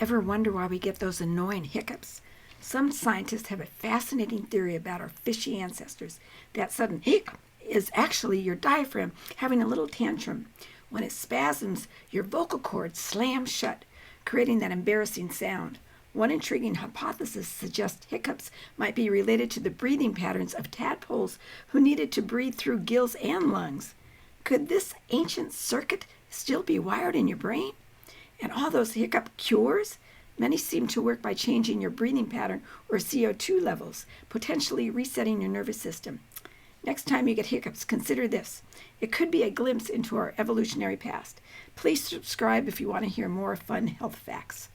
Ever wonder why we get those annoying hiccups? Some scientists have a fascinating theory about our fishy ancestors. That sudden hiccup is actually your diaphragm having a little tantrum. When it spasms, your vocal cords slam shut, creating that embarrassing sound. One intriguing hypothesis suggests hiccups might be related to the breathing patterns of tadpoles who needed to breathe through gills and lungs. Could this ancient circuit still be wired in your brain? And all those hiccup cures? Many seem to work by changing your breathing pattern or CO2 levels, potentially resetting your nervous system. Next time you get hiccups, consider this. It could be a glimpse into our evolutionary past. Please subscribe if you want to hear more fun health facts.